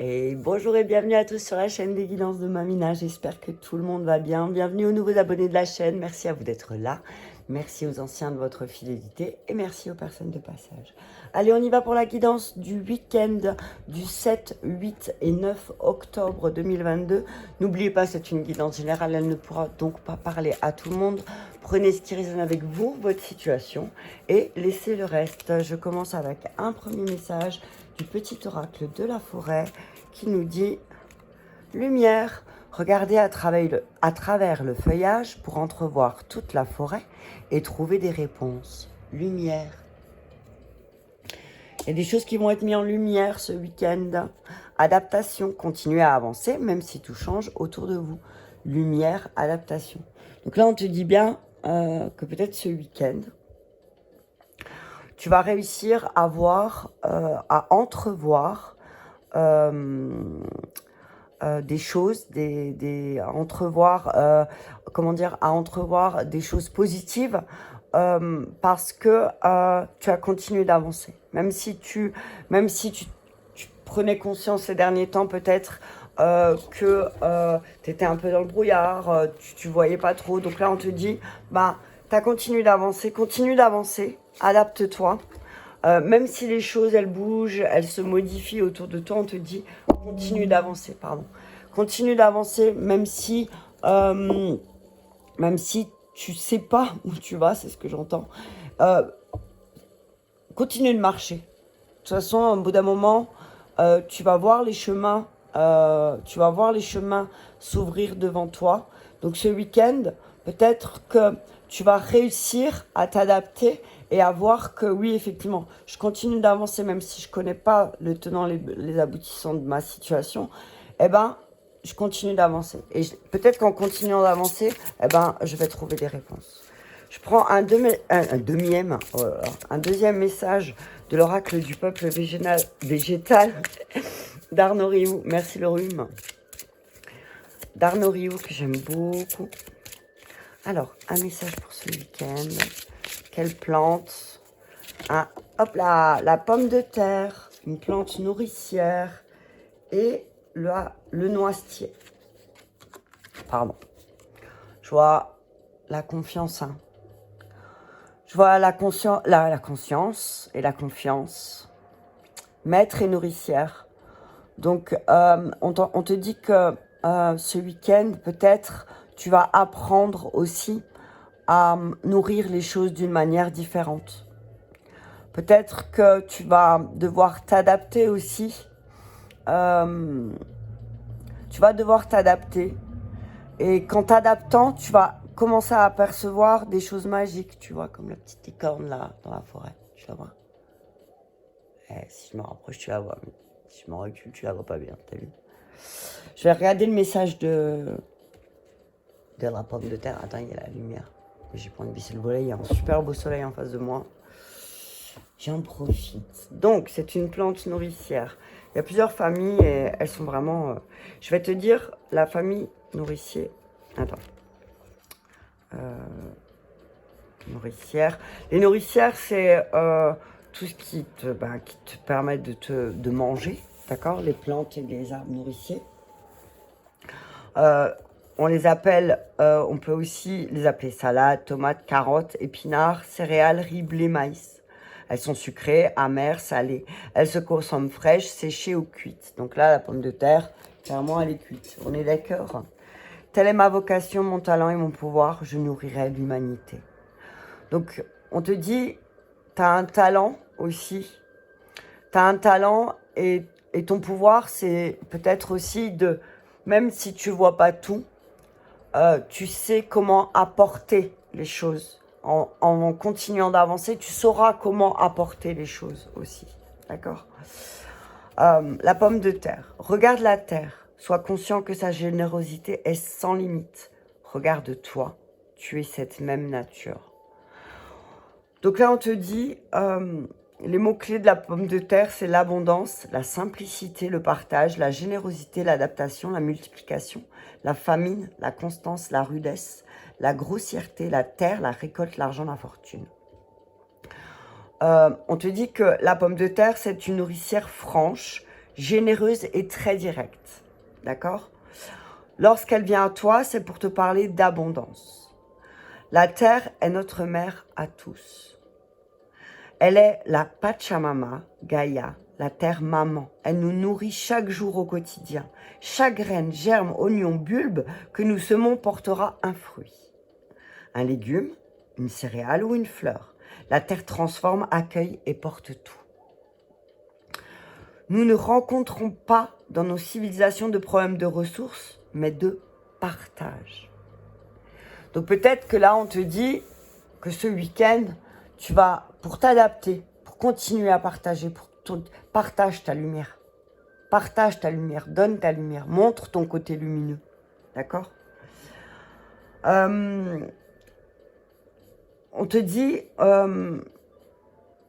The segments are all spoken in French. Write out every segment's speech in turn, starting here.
Et bonjour et bienvenue à tous sur la chaîne des guidances de Mamina. J'espère que tout le monde va bien. Bienvenue aux nouveaux abonnés de la chaîne. Merci à vous d'être là. Merci aux anciens de votre fidélité et merci aux personnes de passage. Allez, on y va pour la guidance du week-end du 7, 8 et 9 octobre 2022. N'oubliez pas, c'est une guidance générale. Elle ne pourra donc pas parler à tout le monde. Prenez ce qui résonne avec vous, votre situation et laissez le reste. Je commence avec un premier message du petit oracle de la forêt qui nous dit « Lumière, regardez à travers le feuillage pour entrevoir toute la forêt et trouver des réponses. Lumière. » Il y a des choses qui vont être mises en lumière ce week-end. Adaptation, continuez à avancer même si tout change autour de vous. Lumière, adaptation. Donc là, on te dit bien que peut-être ce week-end, tu vas réussir à voir, à entrevoir des choses, à entrevoir, à entrevoir des choses positives parce que tu as continué d'avancer. Même si tu prenais conscience ces derniers temps peut-être que tu étais un peu dans le brouillard, tu voyais pas trop. Donc là, on te dit, bah, tu as continué d'avancer, continue d'avancer, adapte-toi. Même si les choses, elles bougent, elles se modifient autour de toi, on te dit, continue d'avancer, pardon. Continue d'avancer, même si tu sais pas où tu vas, c'est ce que j'entends. Continue de marcher. De toute façon, au bout d'un moment, tu vas voir les chemins, s'ouvrir devant toi. Donc ce week-end, peut-être que tu vas réussir à t'adapter et à voir que oui, effectivement, je continue d'avancer même si je connais pas le tenant, les aboutissants de ma situation. Eh ben, je continue d'avancer. Et peut-être qu'en continuant d'avancer, eh ben, je vais trouver des réponses. Je prends un deuxième message de l'oracle du peuple végétal d'Arnaud Rioux. Merci le rhume. D'Arnaud Rioux que j'aime beaucoup. Alors, un message pour ce week-end. Quelle plante? Hop là, la pomme de terre, une plante nourricière et le noisetier. Pardon. Je vois la confiance. Je vois la conscience et la confiance. Maître et nourricière. Donc, on te dit que ce week-end, peut-être, tu vas apprendre aussi à nourrir les choses d'une manière différente. Peut-être que tu vas devoir t'adapter aussi. Tu vas devoir t'adapter. Et qu'en t'adaptant, tu vas commencer à apercevoir des choses magiques, tu vois, comme la petite licorne là, dans la forêt. Tu la vois? Si je me rapproche, tu la vois. Mais si je me recule, tu la vois pas bien, t'as vu? Je vais regarder le message de la pomme de terre. Attends, il y a la lumière. J'ai pas envie de baisser le volet, il y a un super beau soleil en face de moi. J'en profite. Donc, c'est une plante nourricière. Il y a plusieurs familles et elles sont vraiment... Je vais te dire, la famille nourricier... Attends. Nourricière. Les nourricières, c'est tout ce qui te permet de manger. D'accord? Les plantes et les arbres nourriciers. On les appelle, on peut aussi les appeler salades, tomates, carottes, épinards, céréales, riz, blé, maïs. Elles sont sucrées, amères, salées. Elles se consomment fraîches, séchées ou cuites. Donc là, la pomme de terre, clairement, elle est cuite. On est d'accord? Telle est ma vocation, mon talent et mon pouvoir. Je nourrirai l'humanité. Donc, on te dit, tu as un talent aussi. Tu as un talent et ton pouvoir, c'est peut-être aussi de, même si tu vois pas tout, tu sais comment apporter les choses. En continuant d'avancer, tu sauras comment apporter les choses aussi. D'accord? La pomme de terre. Regarde la terre. Sois conscient que sa générosité est sans limite. Regarde-toi. Tu es cette même nature. Donc là, on te dit, les mots-clés de la pomme de terre, c'est l'abondance, la simplicité, le partage, la générosité, l'adaptation, la multiplication, la famine, la constance, la rudesse, la grossièreté, la terre, la récolte, l'argent, la fortune. On te dit que la pomme de terre, c'est une nourricière franche, généreuse et très directe. D'accord? Lorsqu'elle vient à toi, c'est pour te parler d'abondance. La terre est notre mère à tous. Elle est la Pachamama, Gaïa, la terre maman. Elle nous nourrit chaque jour au quotidien. Chaque graine, germe, oignon, bulbe que nous semons portera un fruit. Un légume, une céréale ou une fleur. La terre transforme, accueille et porte tout. Nous ne rencontrons pas dans nos civilisations de problèmes de ressources, mais de partage. Donc peut-être que là, on te dit que ce week-end, tu vas, pour t'adapter, pour continuer à partager, partage ta lumière. Partage ta lumière, donne ta lumière, montre ton côté lumineux. D'accord? On te dit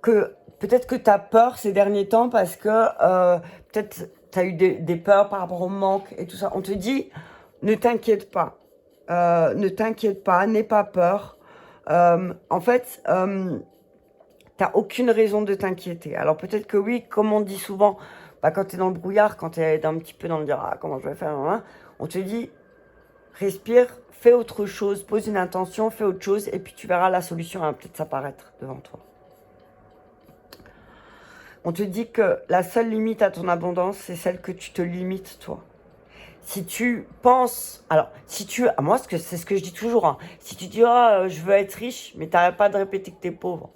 que peut-être que tu as peur ces derniers temps parce que peut-être tu as eu des peurs par rapport au manque et tout ça. On te dit, ne t'inquiète pas. Ne t'inquiète pas, n'aie pas peur. En fait, t'as aucune raison de t'inquiéter. Alors peut-être que oui, comme on dit souvent, quand tu es dans le brouillard, quand tu es un petit peu dans le dire ah, comment je vais faire, hein, on te dit respire, fais autre chose, pose une intention, fais autre chose, et puis tu verras la solution va peut-être s'apparaître devant toi. On te dit que la seule limite à ton abondance, c'est celle que tu te limites toi. Si tu penses, alors, si tu, moi, c'est ce que je dis toujours, hein, si tu dis, je veux être riche, mais tu n'arrêtes pas de répéter que tu es pauvre.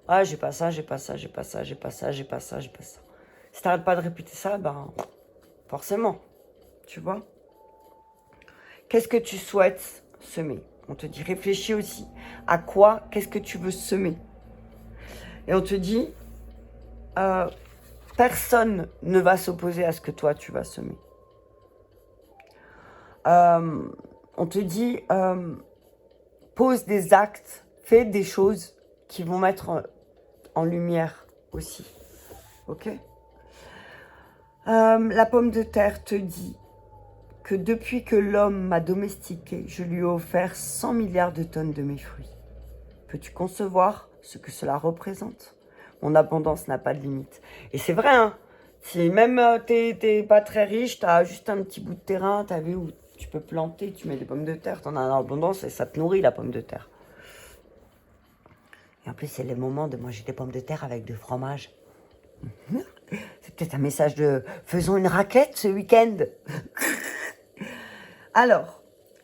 Ah, j'ai pas ça, j'ai pas ça, j'ai pas ça, j'ai pas ça, j'ai pas ça, j'ai pas ça. Si tu n'arrêtes pas de répéter ça, ben, forcément, tu vois. Qu'est-ce que tu souhaites semer? On te dit, réfléchis aussi à quoi, qu'est-ce que tu veux semer? Et on te dit, personne ne va s'opposer à ce que toi, tu vas semer. On te dit, pose des actes, fais des choses qui vont mettre en lumière aussi. Ok? La pomme de terre te dit que depuis que l'homme m'a domestiqué, je lui ai offert 100 milliards de tonnes de mes fruits. Peux-tu concevoir ce que cela représente? Mon abondance n'a pas de limite. Et c'est vrai, hein, si même t'es pas très riche, t'as juste un petit bout de terrain, t'as vu où tu peux planter, tu mets des pommes de terre, t'en as en abondance et ça te nourrit la pomme de terre. Et en plus, c'est le moment de manger des pommes de terre avec du fromage. C'est peut-être un message de « faisons une raclette ce week-end ». Alors,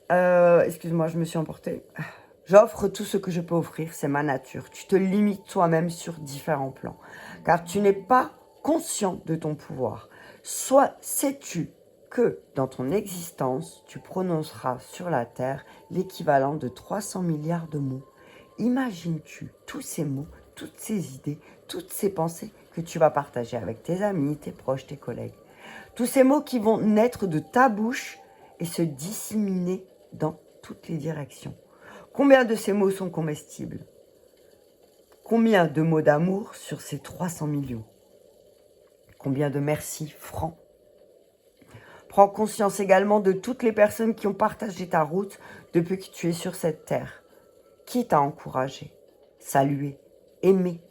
excuse-moi, je me suis emportée. J'offre tout ce que je peux offrir, c'est ma nature. Tu te limites toi-même sur différents plans, car tu n'es pas conscient de ton pouvoir. Soit sais-tu que dans ton existence, tu prononceras sur la terre l'équivalent de 300 milliards de mots. Imagines-tu tous ces mots, toutes ces idées, toutes ces pensées que tu vas partager avec tes amis, tes proches, tes collègues. Tous ces mots qui vont naître de ta bouche et se disséminer dans toutes les directions. Combien de ces mots sont comestibles? Combien de mots d'amour sur ces 300 millions? Combien de merci francs? Prends conscience également de toutes les personnes qui ont partagé ta route depuis que tu es sur cette terre. Qui t'a encouragé, salué, aimé?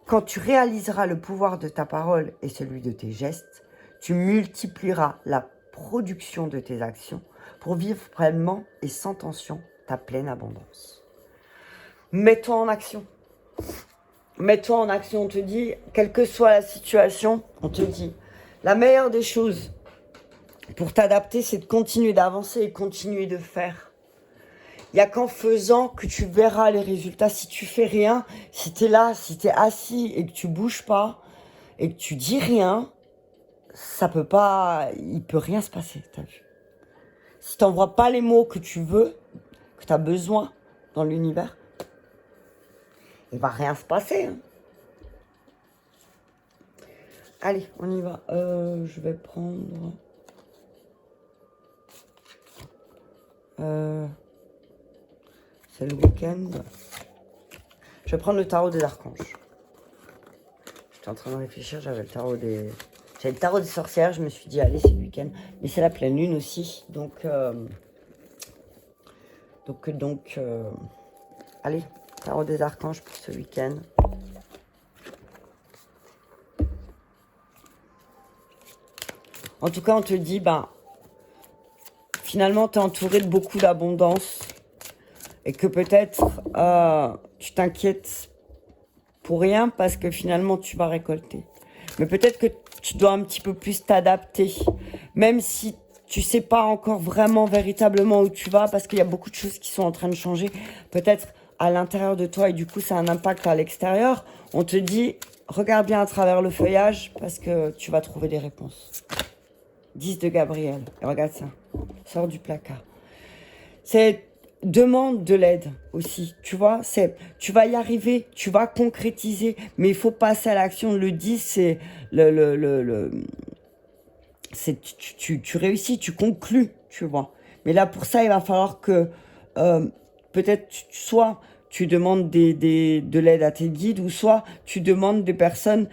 Quand tu réaliseras le pouvoir de ta parole et celui de tes gestes, tu multiplieras la production de tes actions pour vivre pleinement et sans tension ta pleine abondance. Mets-toi en action. Mets-toi en action, on te dit, quelle que soit la situation, on te dit, la meilleure des choses pour t'adapter, c'est de continuer d'avancer et continuer de faire. Il n'y a qu'en faisant que tu verras les résultats. Si tu fais rien, si tu es là, si tu es assis et que tu bouges pas et que tu dis rien, ça peut pas, il peut rien se passer, t'as vu. Si tu n'envoies pas les mots que tu veux, que tu as besoin dans l'univers, il va rien se passer. Hein. Allez, on y va. Je vais prendre... c'est le week-end. Je vais prendre le tarot des archanges. J'étais en train de réfléchir, j'avais le tarot des sorcières. Je me suis dit, allez, c'est le week-end. Mais c'est la pleine lune aussi. Donc allez, tarot des archanges pour ce week-end. En tout cas, on te dit, ben, finalement, tu es entouré de beaucoup d'abondance et que peut-être tu t'inquiètes pour rien parce que finalement, tu vas récolter. Mais peut-être que tu dois un petit peu plus t'adapter, même si tu sais pas encore vraiment, véritablement où tu vas, parce qu'il y a beaucoup de choses qui sont en train de changer, peut-être à l'intérieur de toi, et du coup, ça a un impact à l'extérieur. On te dit, regarde bien à travers le feuillage, parce que tu vas trouver des réponses. 10 de Gabriel, et regarde ça, sors du placard. C'est demande de l'aide aussi, tu vois, c'est tu vas y arriver, tu vas concrétiser, mais il faut passer à l'action. Le 10, c'est c'est tu réussis, tu conclus, tu vois. Mais là, pour ça, il va falloir que peut-être soit tu demandes de l'aide à tes guides, ou soit tu demandes des personnes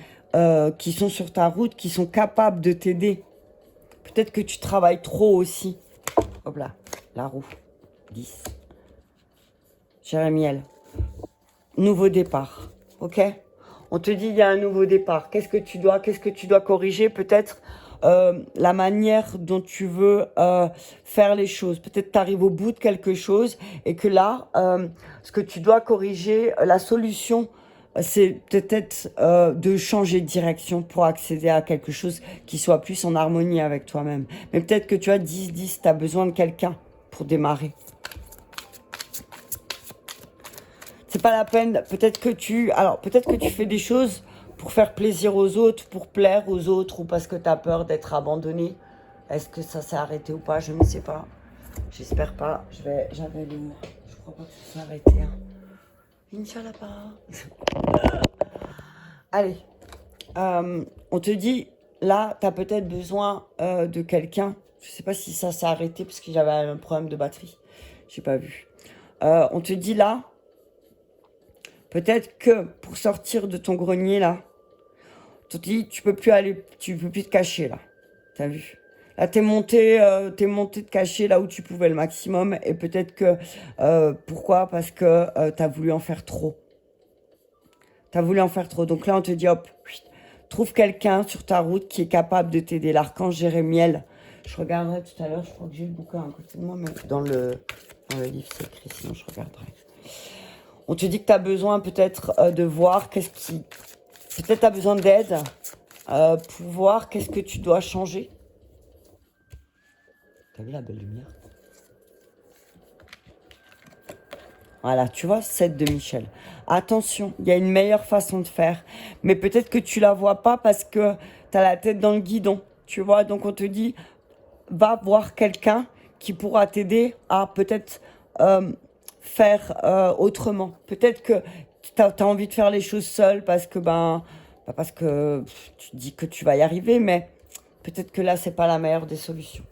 qui sont sur ta route, qui sont capables de t'aider. Peut-être que tu travailles trop aussi. Hop là, la roue. 10. Jérémiel, nouveau départ, ok? On te dit il y a un nouveau départ. Qu'est-ce que tu dois corriger? Peut-être la manière dont tu veux faire les choses. Peut-être tu arrives au bout de quelque chose et que là, ce que tu dois corriger, la solution, c'est peut-être de changer de direction pour accéder à quelque chose qui soit plus en harmonie avec toi-même. Mais peut-être que tu as 10-10, tu as besoin de quelqu'un pour démarrer. C'est pas la peine, peut-être que tu fais des choses pour faire plaisir aux autres, pour plaire aux autres, ou parce que tu as peur d'être abandonné. Est-ce que ça s'est arrêté ou pas? Je ne sais pas. J'espère pas. Je crois pas que ça s'est arrêté. Hein. Inch'Allah pas. Allez. On te dit, là, tu as peut-être besoin de quelqu'un. Je sais pas si ça s'est arrêté parce que j'avais un problème de batterie. J'ai pas vu. On te dit là, peut-être que pour sortir de ton grenier là, tu te dis tu peux plus te cacher là. T'as vu? Là t'es monté te cacher là où tu pouvais le maximum, et peut-être que pourquoi? Parce que t'as voulu en faire trop. T'as voulu en faire trop. Donc là on te dit hop, trouve quelqu'un sur ta route qui est capable de t'aider. L'archange Jérémiel. Je regarderai tout à l'heure. Je crois que j'ai le bouquin à côté de moi, mais dans le livre c'est écrit. Sinon je regarderai. On te dit que tu as besoin peut-être de voir peut-être tu as besoin d'aide pour voir qu'est-ce que tu dois changer. T'as vu la belle lumière? Voilà, tu vois, 7 de Michel. Attention, il y a une meilleure façon de faire. Mais peut-être que tu la vois pas parce que tu as la tête dans le guidon. Tu vois, donc on te dit, va voir quelqu'un qui pourra t'aider à peut-être faire autrement. Peut-être que tu as envie de faire les choses seul parce que parce que tu dis que tu vas y arriver, mais peut-être que là c'est pas la meilleure des solutions.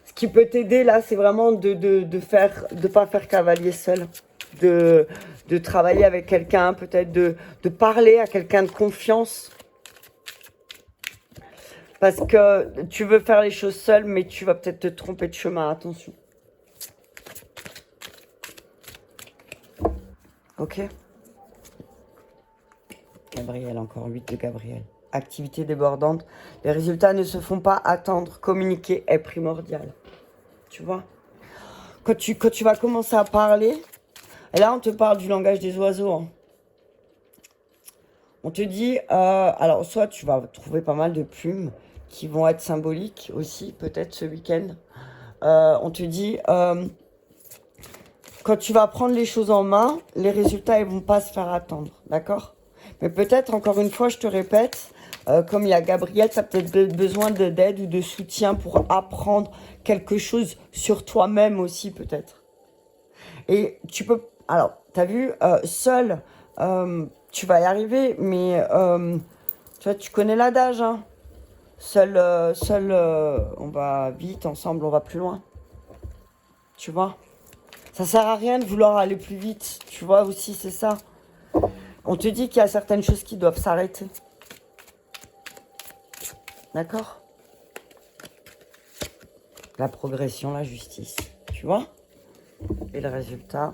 Ce qui peut t'aider là, c'est vraiment de pas faire cavalier seul, de travailler avec quelqu'un, peut-être de parler à quelqu'un de confiance. Parce que tu veux faire les choses seul, mais tu vas peut-être te tromper de chemin. Attention. Ok. Gabriel, encore 8 de Gabriel. Activité débordante. Les résultats ne se font pas attendre. Communiquer est primordial. Tu vois? Quand tu vas commencer à parler, et là on te parle du langage des oiseaux. Hein. On te dit, alors soit tu vas trouver pas mal de plumes qui vont être symboliques aussi, peut-être ce week-end. On te dit, quand tu vas prendre les choses en main, les résultats, ils vont pas se faire attendre, d'accord? Mais peut-être, encore une fois, je te répète, comme il y a Gabriel, tu as peut-être besoin d'aide ou de soutien pour apprendre quelque chose sur toi-même aussi, peut-être. Et tu peux... Alors, tu as vu, seul, tu vas y arriver, mais tu vois, tu connais l'adage, hein. Seul, on va vite, ensemble, on va plus loin. Tu vois? Ça sert à rien de vouloir aller plus vite. Tu vois aussi, c'est ça. On te dit qu'il y a certaines choses qui doivent s'arrêter. D'accord? La progression, la justice. Tu vois? Et le résultat.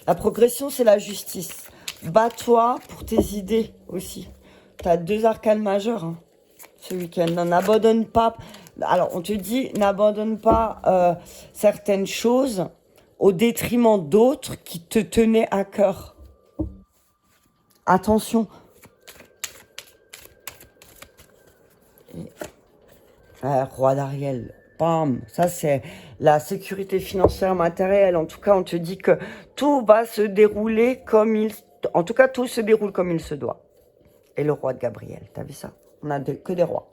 La progression, c'est la justice. Bats-toi pour tes idées aussi. T'as 2 arcanes majeures hein, ce week-end. N'abandonne pas. Alors, on te dit, n'abandonne pas certaines choses au détriment d'autres qui te tenaient à cœur. Attention. Roi d'Ariel. Bam. Ça, c'est la sécurité financière matérielle. En tout cas, on te dit que tout va se dérouler comme il... En tout cas, tout se déroule comme il se doit. Et le roi de Gabriel, t'as vu ça? On a que des rois.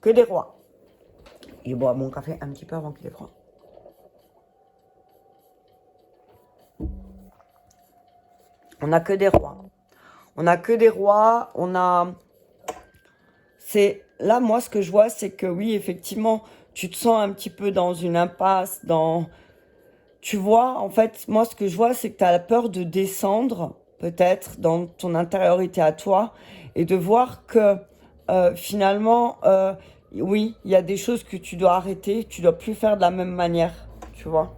Que des rois. Il boit mon café un petit peu avant qu'il ait froid. On n'a que des rois. On n'a que des rois. On a... C'est... Là, moi, ce que je vois, c'est que oui, effectivement, tu te sens un petit peu dans une impasse, dans... Tu vois, en fait, moi, ce que je vois, c'est que tu as la peur de descendre, peut-être, dans ton intériorité à toi, et de voir que, finalement, oui, il y a des choses que tu dois arrêter, tu dois plus faire de la même manière, tu vois.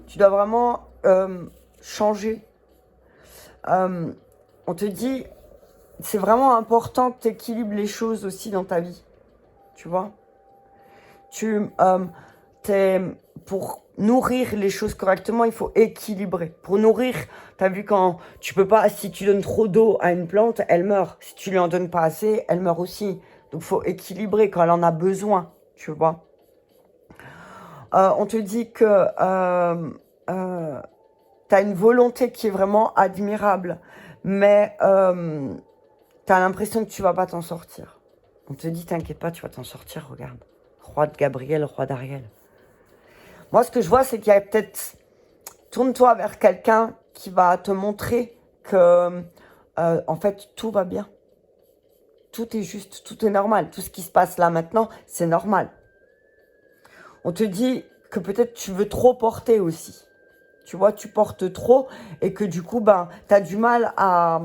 Tu dois vraiment changer. On te dit, c'est vraiment important que tu équilibres les choses aussi dans ta vie, tu vois. Pour nourrir les choses correctement, il faut équilibrer. Pour nourrir, tu as vu quand tu peux pas, si tu donnes trop d'eau à une plante, elle meurt. Si tu lui en donnes pas assez, elle meurt aussi. Donc il faut équilibrer quand elle en a besoin, tu vois. On te dit que tu as une volonté qui est vraiment admirable, mais tu as l'impression que tu vas pas t'en sortir. On te dit, t'inquiète pas, tu vas t'en sortir, regarde. Roi de Gabriel, roi d'Ariel. Moi, ce que je vois, c'est qu'il y a peut-être... Tourne-toi vers quelqu'un qui va te montrer que, en fait, tout va bien. Tout est juste, tout est normal. Tout ce qui se passe là maintenant, c'est normal. On te dit que peut-être tu veux trop porter aussi. Tu vois, tu portes trop et que du coup, ben, t'as du mal à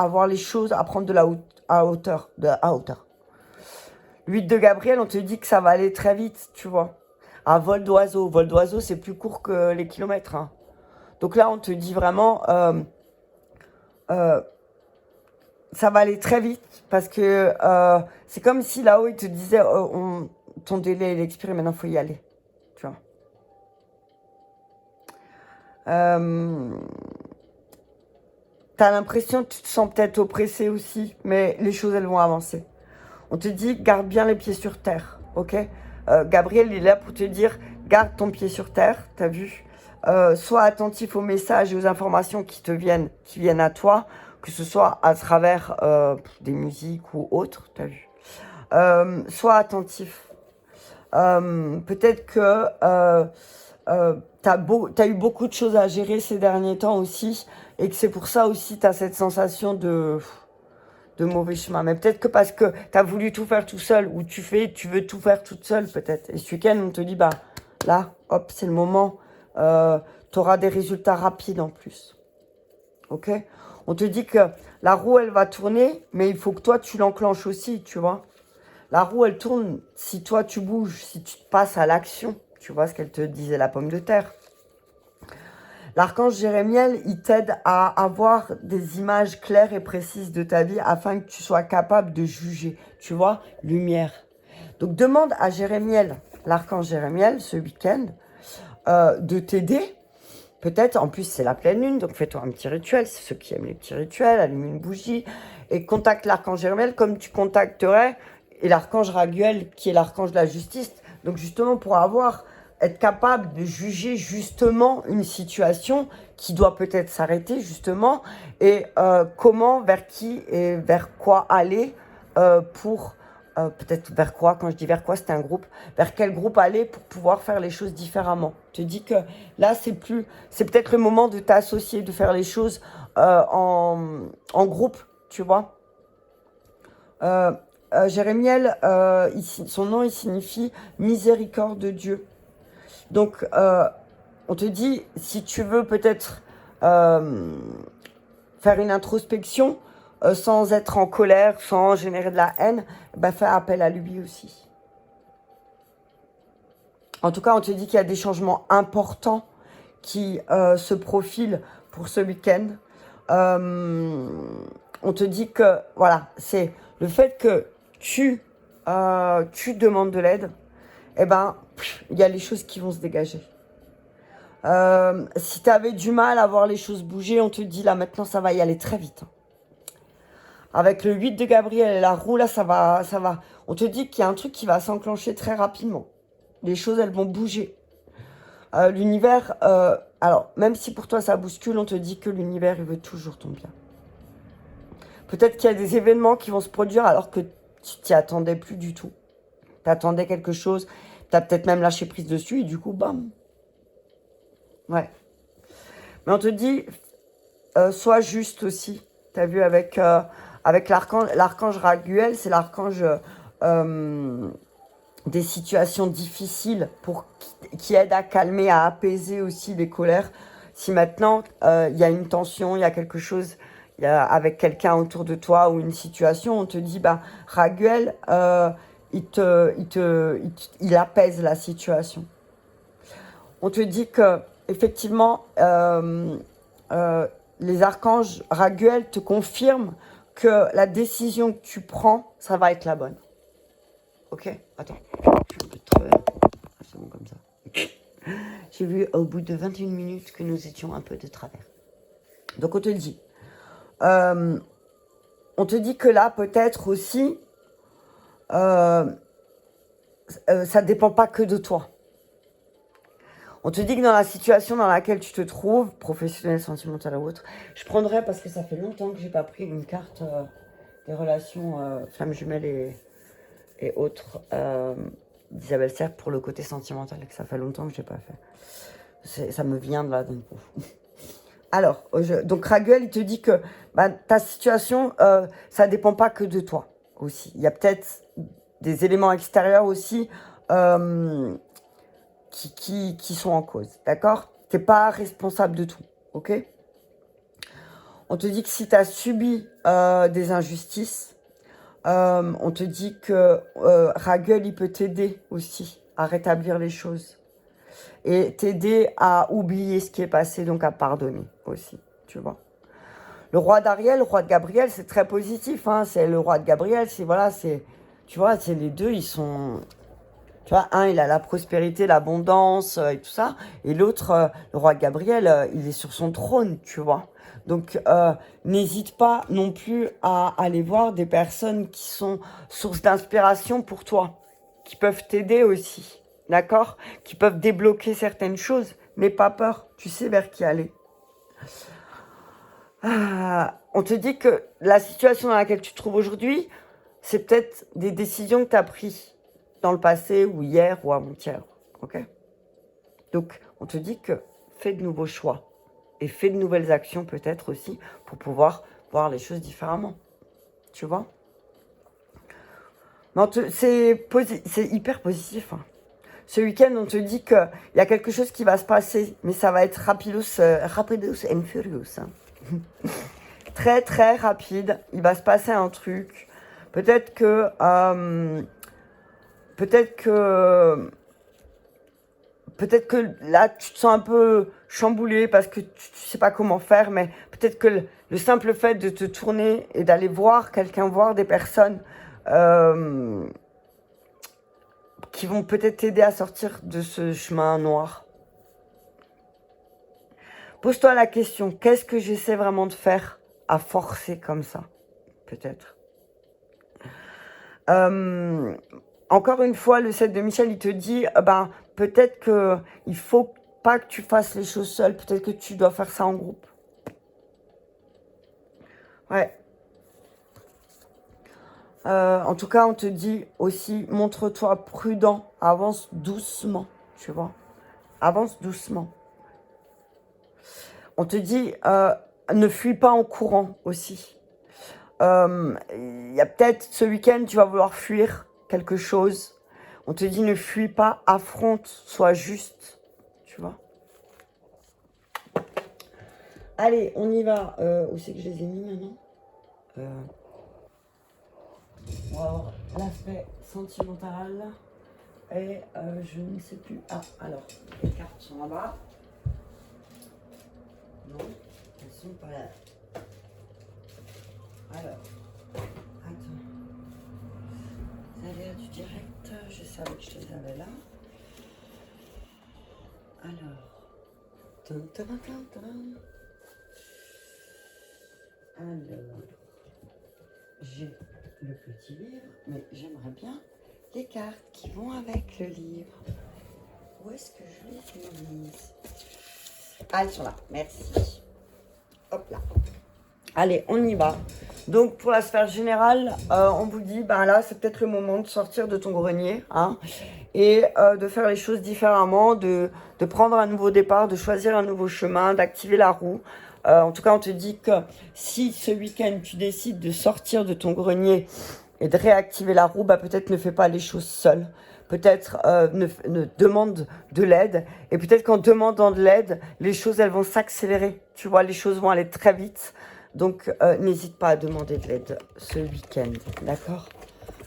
voir les choses, à prendre de la hauteur. L'huile de Gabriel, on te dit que ça va aller très vite, tu vois. Un vol d'oiseau. Vol d'oiseau, c'est plus court que les kilomètres. Hein. Donc là, on te dit vraiment, ça va aller très vite parce que c'est comme si là-haut, il te disait, ton délai, il est expiré, maintenant, il faut y aller. Tu vois. T'as l'impression que tu te sens peut-être oppressé aussi, mais les choses, elles vont avancer. On te dit, garde bien les pieds sur terre, ok? Gabriel, il est là pour te dire, garde ton pied sur terre, t'as vu? Sois attentif aux messages et aux informations qui viennent à toi, que ce soit à travers des musiques ou autres, t'as vu? Sois attentif. Peut-être que t'as eu beaucoup de choses à gérer ces derniers temps aussi, et que c'est pour ça aussi t'as cette sensation de mauvais chemin. Mais peut-être que parce que tu as voulu tout faire tout seul, ou tu veux tout faire toute seule peut-être. Et ce week-end, on te dit, bah là, hop, c'est le moment. Tu auras des résultats rapides en plus. Ok? On te dit que la roue, elle va tourner, mais il faut que toi, tu l'enclenches aussi, tu vois. La roue, elle tourne si toi, tu bouges, si tu passes à l'action. Tu vois ce qu'elle te disait, la pomme de terre. L'archange Jérémiel, il t'aide à avoir des images claires et précises de ta vie afin que tu sois capable de juger. Tu vois, lumière. Donc, demande à Jérémiel, l'archange Jérémiel, ce week-end, de t'aider. Peut-être, en plus, c'est la pleine lune, donc fais-toi un petit rituel. C'est ceux qui aiment les petits rituels, allume une bougie et contacte l'archange Jérémiel comme tu contacterais et l'archange Raguel, qui est l'archange de la justice. Donc, justement, pour être capable de juger justement une situation qui doit peut-être s'arrêter justement et comment, vers qui et vers quoi aller pour peut-être vers quoi, quand je dis vers quoi, c'était un groupe, vers quel groupe aller pour pouvoir faire les choses différemment. Je te dis que là, c'est peut-être le moment de t'associer, de faire les choses en groupe, tu vois. Jérémiel, son nom, il signifie miséricorde de Dieu. Donc, on te dit, si tu veux peut-être faire une introspection sans être en colère, sans générer de la haine, bah, fais appel à lui aussi. En tout cas, on te dit qu'il y a des changements importants qui se profilent pour ce week-end. On te dit que, voilà, c'est le fait que tu demandes de l'aide, eh ben, il y a les choses qui vont se dégager. Si tu avais du mal à voir les choses bouger, on te dit là maintenant ça va y aller très vite. Avec le 8 de Gabriel et la roue, là ça va. On te dit qu'il y a un truc qui va s'enclencher très rapidement. Les choses, elles vont bouger. L'univers, alors même si pour toi ça bouscule, on te dit que l'univers il veut toujours ton bien. Peut-être qu'il y a des événements qui vont se produire alors que tu t'y attendais plus du tout. Tu attendais quelque chose, tu as peut-être même lâché prise dessus et du coup, bam. Ouais. Mais on te dit, sois juste aussi. Tu as vu avec l'archange Raguel, c'est l'archange des situations difficiles qui aide à calmer, à apaiser aussi les colères. Si maintenant il y a une tension, il y a quelque chose avec quelqu'un autour de toi ou une situation, on te dit bah Raguel, il apaise la situation. On te dit que effectivement les archanges Raguel te confirment que la décision que tu prends, ça va être la bonne. Ok, attends, je suis un peu de travers. C'est bon comme ça. J'ai vu au bout de 21 minutes que nous étions un peu de travers. Donc on te dit que là peut-être aussi ça dépend pas que de toi. On te dit que dans la situation dans laquelle tu te trouves, professionnelle, sentimentale ou autre, je prendrais parce que ça fait longtemps que j'ai pas pris une carte des relations flammes jumelles et autres d'Isabelle Serre pour le côté sentimental, que ça fait longtemps que je n'ai pas fait. Ça me vient de là d'un coup. Alors, donc Raguel, il te dit que bah, ta situation, ça ne dépend pas que de toi aussi. Il y a peut-être des éléments extérieurs aussi qui sont en cause, d'accord? Tu n'es pas responsable de tout, ok? On te dit que si tu as subi des injustices, on te dit que Raguel, il peut t'aider aussi à rétablir les choses. Et t'aider à oublier ce qui est passé, donc à pardonner aussi, tu vois. Le roi d'Ariel, le roi de Gabriel, c'est très positif, hein. C'est le roi de Gabriel, c'est, voilà, c'est, tu vois, c'est les deux, ils sont, tu vois, un, il a la prospérité, l'abondance et tout ça, et l'autre, le roi de Gabriel, il est sur son trône, tu vois. Donc, n'hésite pas non plus à aller voir des personnes qui sont source d'inspiration pour toi, qui peuvent t'aider aussi. D'accord? Qui peuvent débloquer certaines choses. N'aie pas peur, tu sais vers qui aller. On te dit que la situation dans laquelle tu te trouves aujourd'hui, c'est peut-être des décisions que tu as prises dans le passé ou hier ou avant-hier. Ok? Donc, on te dit que fais de nouveaux choix et fais de nouvelles actions peut-être aussi pour pouvoir voir les choses différemment. Tu vois? C'est hyper positif. Hein. Ce week-end, on te dit qu'il y a quelque chose qui va se passer, mais ça va être rapidos and furious. Hein. Très, très rapide. Il va se passer un truc. Peut-être que là, tu te sens un peu chamboulé parce que tu ne sais pas comment faire, mais peut-être que le simple fait de te tourner et d'aller voir quelqu'un, voir des personnes qui vont peut-être t'aider à sortir de ce chemin noir. Pose-toi la question, qu'est-ce que j'essaie vraiment de faire à forcer comme ça? Peut-être. Encore une fois, le 7 de Michel, il te dit, peut-être qu'il faut pas que tu fasses les choses seul, peut-être que tu dois faire ça en groupe. Ouais. En tout cas, on te dit aussi, montre-toi prudent, avance doucement, tu vois. Avance doucement. On te dit, ne fuis pas en courant aussi. Il y a peut-être ce week-end, tu vas vouloir fuir quelque chose. On te dit, ne fuis pas, affronte, sois juste, tu vois. Allez, on y va. Où c'est que je les ai mis maintenant on va voir l'aspect sentimental. Et je ne sais plus. Ah, alors, les cartes sont là-bas. Non. sont pas là. Alors, attends. Ça a l'air du direct. Je savais que je les avais là. Alors. Alors, j'ai le petit livre, mais j'aimerais bien les cartes qui vont avec le livre. Où est-ce que je les ai mises? Ah, elles sont là, merci. Hop là. Allez, on y va. Donc, pour la sphère générale, on vous dit, ben là, c'est peut-être le moment de sortir de ton grenier, hein, et de faire les choses différemment, de prendre un nouveau départ, de choisir un nouveau chemin, d'activer la roue. En tout cas, on te dit que si ce week-end, tu décides de sortir de ton grenier et de réactiver la roue, bah, peut-être ne fais pas les choses seul. Peut-être ne demande de l'aide. Et peut-être qu'en demandant de l'aide, les choses, elles vont s'accélérer. Tu vois, les choses vont aller très vite. Donc, n'hésite pas à demander de l'aide ce week-end. D'accord?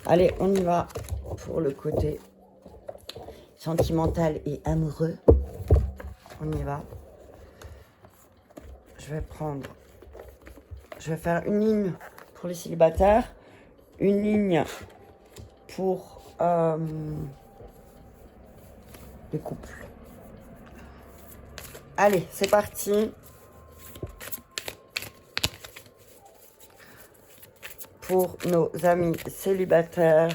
Allez, on y va pour le côté sentimental et amoureux. On y va. Je vais faire une ligne pour les célibataires, une ligne pour les couples. Allez, c'est parti. Pour nos amis célibataires,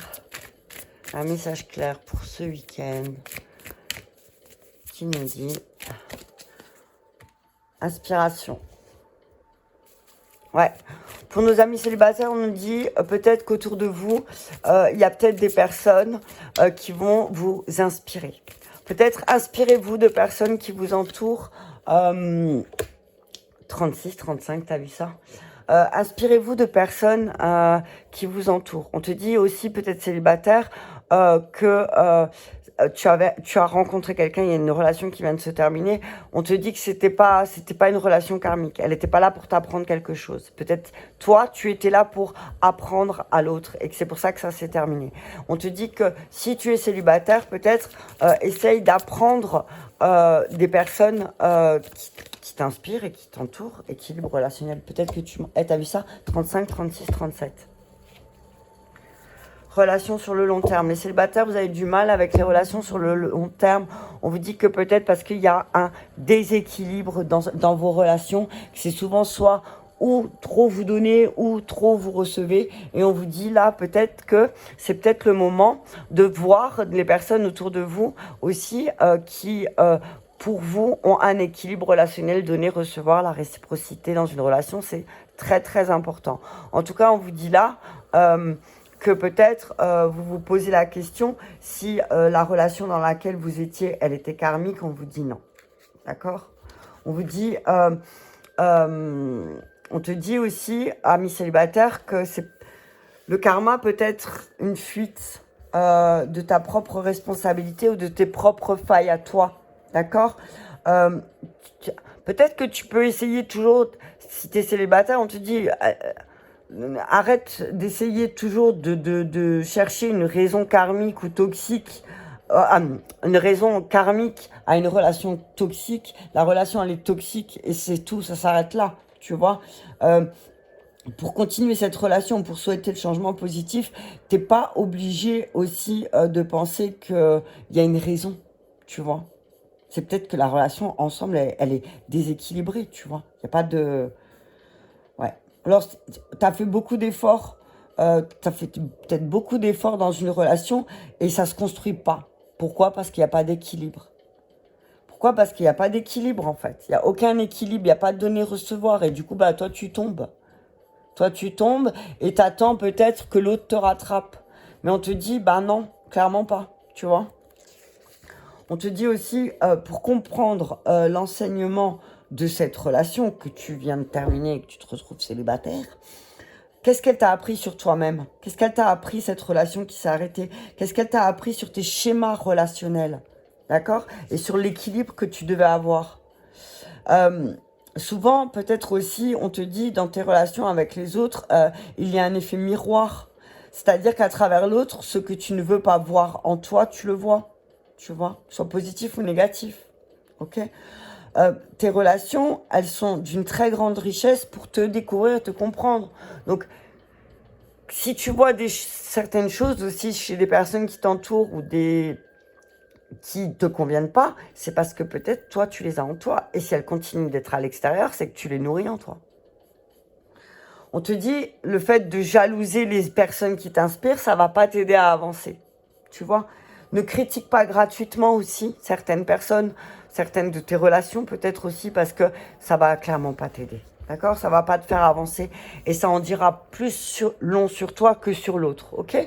un message clair pour ce week-end qui nous dit inspiration. Ouais, pour nos amis célibataires, on nous dit peut-être qu'autour de vous, il y a peut-être des personnes qui vont vous inspirer. Peut-être inspirez-vous de personnes qui vous entourent. 36, 35, t'as vu ça? Inspirez-vous de personnes qui vous entourent. On te dit aussi, peut-être célibataire, que tu as rencontré quelqu'un, il y a une relation qui vient de se terminer. On te dit que c'était pas une relation karmique. Elle n'était pas là pour t'apprendre quelque chose. Peut-être toi, tu étais là pour apprendre à l'autre et que c'est pour ça que ça s'est terminé. On te dit que si tu es célibataire, peut-être essaye d'apprendre des personnes qui t'inspirent et qui t'entourent, équilibre relationnel. Peut-être que t'as vu ça? 35, 36, 37. Relations sur le long terme. Les célibataires, vous avez du mal avec les relations sur le long terme. On vous dit que peut-être parce qu'il y a un déséquilibre dans vos relations, que c'est souvent soit ou trop vous donnez ou trop vous recevez. Et on vous dit là peut-être que c'est peut-être le moment de voir les personnes autour de vous aussi qui pour vous ont un équilibre relationnel, donner, recevoir, la réciprocité dans une relation, c'est très très important. En tout cas, on vous dit là que peut-être vous vous posez la question si la relation dans laquelle vous étiez, elle était karmique, on vous dit non. D'accord? On vous dit, on te dit aussi, amis célibataires, que c'est le karma peut être une fuite de ta propre responsabilité ou de tes propres failles à toi. D'accord? Peut-être que tu peux essayer toujours, si tu es célibataire, on te dit... arrête d'essayer toujours de chercher une raison karmique ou toxique, une raison karmique à une relation toxique. La relation, elle est toxique et c'est tout, ça s'arrête là, tu vois. Pour continuer cette relation, pour souhaiter le changement positif, t'es pas obligé aussi de penser qu'il y a une raison, tu vois. C'est peut-être que la relation ensemble, elle est déséquilibrée, tu vois. Il n'y a pas de... Ouais. Alors, tu as fait beaucoup d'efforts, tu as fait peut-être beaucoup d'efforts dans une relation et ça ne se construit pas. Pourquoi? Parce qu'il n'y a pas d'équilibre. Pourquoi? Parce qu'il n'y a pas d'équilibre en fait. Il n'y a aucun équilibre, il n'y a pas de donner-recevoir et du coup, bah, toi, tu tombes. Toi, tu tombes et tu attends peut-être que l'autre te rattrape. Mais on te dit, bah non, clairement pas, tu vois. On te dit aussi, pour comprendre l'enseignement de cette relation que tu viens de terminer et que tu te retrouves célibataire, qu'est-ce qu'elle t'a appris sur toi-même? Qu'est-ce qu'elle t'a appris, cette relation qui s'est arrêtée? Qu'est-ce qu'elle t'a appris sur tes schémas relationnels? D'accord? Et sur l'équilibre que tu devais avoir. Souvent, peut-être aussi, on te dit, dans tes relations avec les autres, il y a un effet miroir. C'est-à-dire qu'à travers l'autre, ce que tu ne veux pas voir en toi, tu le vois. Tu vois? Soit positif ou négatif. Ok? tes relations, elles sont d'une très grande richesse pour te découvrir, te comprendre. Donc, si tu vois certaines choses aussi chez des personnes qui t'entourent ou qui te conviennent pas, c'est parce que peut-être toi, tu les as en toi. Et si elles continuent d'être à l'extérieur, c'est que tu les nourris en toi. On te dit, le fait de jalouser les personnes qui t'inspirent, ça va pas t'aider à avancer. Tu vois? Ne critique pas gratuitement aussi certaines personnes, certaines de tes relations peut-être aussi, parce que ça va clairement pas t'aider. D'accord? Ça va pas te faire avancer. Et ça en dira plus long sur toi que sur l'autre. Ok?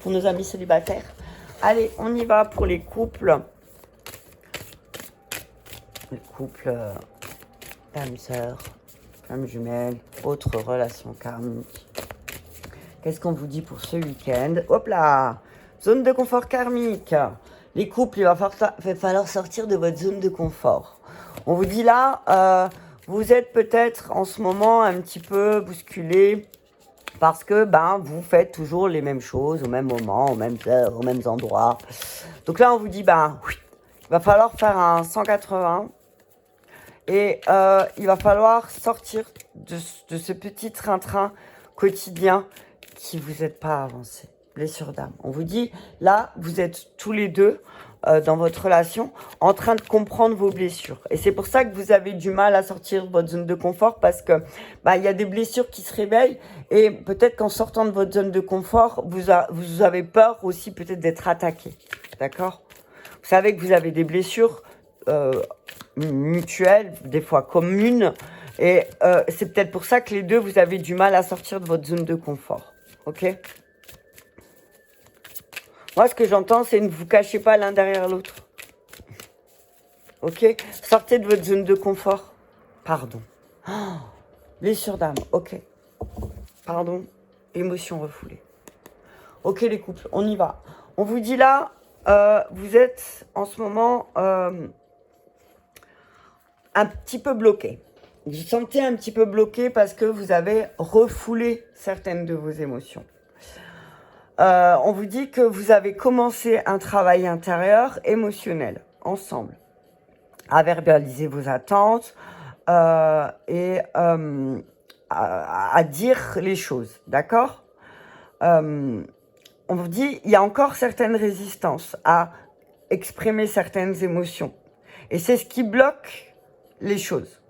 Pour nos amis célibataires. Allez, on y va pour les couples. Les couples âme sœur, âme jumelle, autres relations karmiques. Qu'est-ce qu'on vous dit pour ce week-end? Hop là! Zone de confort karmique. Les couples, il va falloir sortir de votre zone de confort. On vous dit là, vous êtes peut-être en ce moment un petit peu bousculé parce que vous faites toujours les mêmes choses au même moment, aux mêmes heures, aux mêmes endroits. Donc là, on vous dit, il va falloir faire un 180 et il va falloir sortir de ce petit train-train quotidien qui vous aide pas à avancer. Blessure d'âme. On vous dit, là, vous êtes tous les deux dans votre relation en train de comprendre vos blessures. Et c'est pour ça que vous avez du mal à sortir de votre zone de confort parce que il y a des blessures qui se réveillent et peut-être qu'en sortant de votre zone de confort, vous avez peur aussi peut-être d'être attaqué. D'accord? Vous savez que vous avez des blessures mutuelles, des fois communes. Et c'est peut-être pour ça que les deux, vous avez du mal à sortir de votre zone de confort. Ok? Moi, ce que j'entends, c'est ne vous cachez pas l'un derrière l'autre. Ok? Sortez de votre zone de confort. Pardon. Oh, blessure d'âme. Ok. Pardon. Émotion refoulée. Ok, les couples, on y va. On vous dit là, vous êtes en ce moment un petit peu bloqué. Vous vous sentez un petit peu bloqué parce que vous avez refoulé certaines de vos émotions. On vous dit que vous avez commencé un travail intérieur émotionnel ensemble, à verbaliser vos attentes et à dire les choses, d'accord? On vous dit il y a encore certaines résistances à exprimer certaines émotions et c'est ce qui bloque les choses.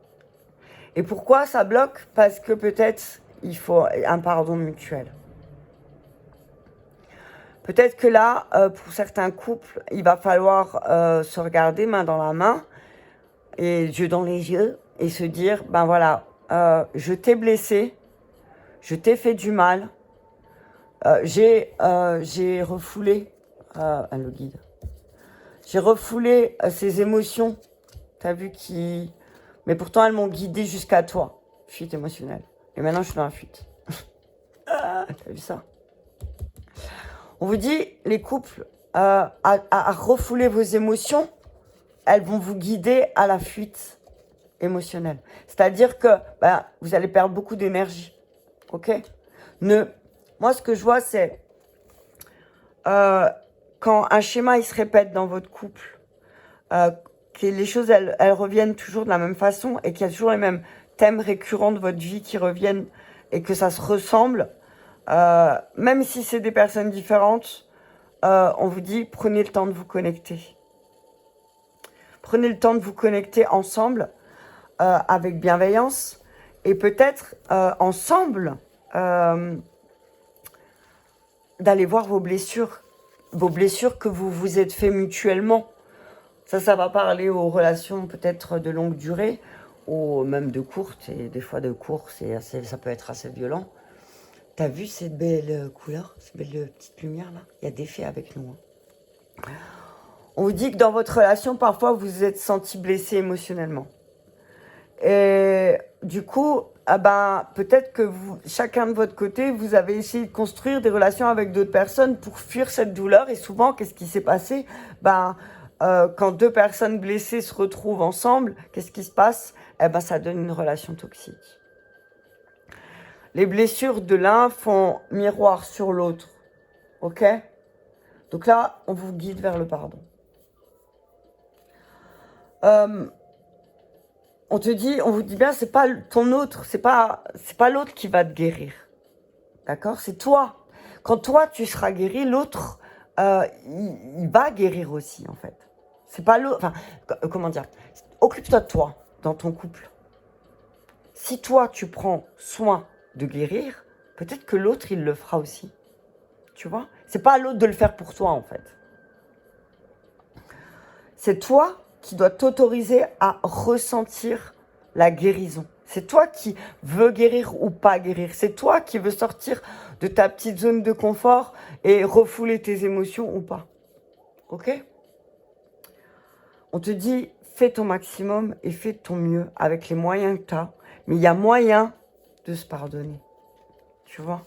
Et pourquoi ça bloque? Parce que peut-être il faut un pardon mutuel. Peut-être que là, pour certains couples, il va falloir se regarder main dans la main et yeux dans les yeux et se dire, voilà, je t'ai blessé, je t'ai fait du mal, j'ai refoulé, le guide, j'ai refoulé ces émotions, t'as vu mais pourtant elles m'ont guidé jusqu'à toi, fuite émotionnelle. Et maintenant je suis dans la fuite. T'as vu ça? On vous dit, les couples, à refouler vos émotions, elles vont vous guider à la fuite émotionnelle. C'est-à-dire que vous allez perdre beaucoup d'énergie. Ok? Moi, ce que je vois, c'est quand un schéma il se répète dans votre couple, que les choses elles reviennent toujours de la même façon et qu'il y a toujours les mêmes thèmes récurrents de votre vie qui reviennent et que ça se ressemble. Même si c'est des personnes différentes, on vous dit prenez le temps de vous connecter. Prenez le temps de vous connecter ensemble avec bienveillance et peut-être ensemble d'aller voir vos blessures que vous vous êtes fait mutuellement. Ça va parler aux relations peut-être de longue durée ou même de courte, et des fois de courte, ça peut être assez violent. T'as vu cette belle couleur, cette belle petite lumière là? Il y a des fées avec nous. On vous dit que dans votre relation, parfois, vous vous êtes senti blessé émotionnellement. Et du coup, peut-être que chacun de votre côté, vous avez essayé de construire des relations avec d'autres personnes pour fuir cette douleur. Et souvent, qu'est-ce qui s'est passé? Quand deux personnes blessées se retrouvent ensemble, qu'est-ce qui se passe? Ça donne une relation toxique. Les blessures de l'un font miroir sur l'autre. Ok? Donc là, on vous guide vers le pardon. On te dit, on vous dit bien, c'est pas ton autre, c'est pas l'autre qui va te guérir. D'accord? C'est toi. Quand toi, tu seras guéri, l'autre, il va guérir aussi, en fait. C'est pas l'autre. Enfin, comment dire? Occupe-toi de toi dans ton couple. Si toi, tu prends soin de guérir, peut-être que l'autre, il le fera aussi. Tu vois? C'est pas à l'autre de le faire pour toi, en fait. C'est toi qui dois t'autoriser à ressentir la guérison. C'est toi qui veux guérir ou pas guérir. C'est toi qui veux sortir de ta petite zone de confort et refouler tes émotions ou pas. Ok? On te dit, fais ton maximum et fais de ton mieux avec les moyens que tu as. Mais il y a moyen de se pardonner. Tu vois?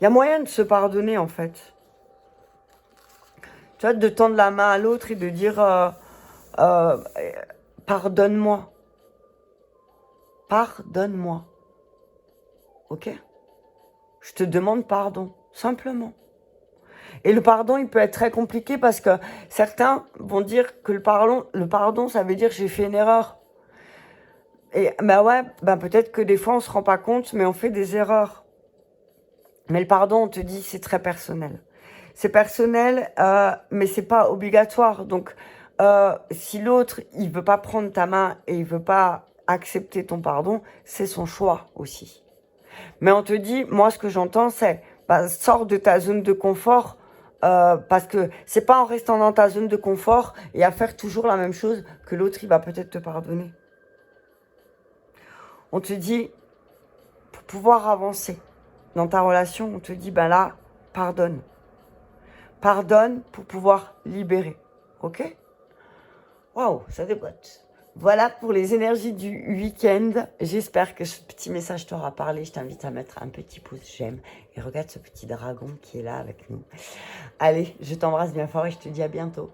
Il y a moyen de se pardonner, en fait. Tu vois, de tendre la main à l'autre et de dire pardonne-moi. Pardonne-moi. Ok? Je te demande pardon, simplement. Et le pardon, il peut être très compliqué parce que certains vont dire que le pardon, ça veut dire j'ai fait une erreur. Et ben ouais, ben peut-être que des fois on se rend pas compte, mais on fait des erreurs. Mais le pardon, on te dit, c'est très personnel. C'est personnel, mais c'est pas obligatoire. Donc, si l'autre, il veut pas prendre ta main et il veut pas accepter ton pardon, c'est son choix aussi. Mais on te dit, moi, ce que j'entends, c'est, bah, sors de ta zone de confort, parce que c'est pas en restant dans ta zone de confort et à faire toujours la même chose que l'autre, il va peut-être te pardonner. On te dit, pour pouvoir avancer dans ta relation, on te dit, ben là, pardonne. Pardonne pour pouvoir libérer. Ok? Waouh, ça déboîte. Voilà pour les énergies du week-end. J'espère que ce petit message t'aura parlé. Je t'invite à mettre un petit pouce j'aime. Et regarde ce petit dragon qui est là avec nous. Allez, je t'embrasse bien fort et je te dis à bientôt.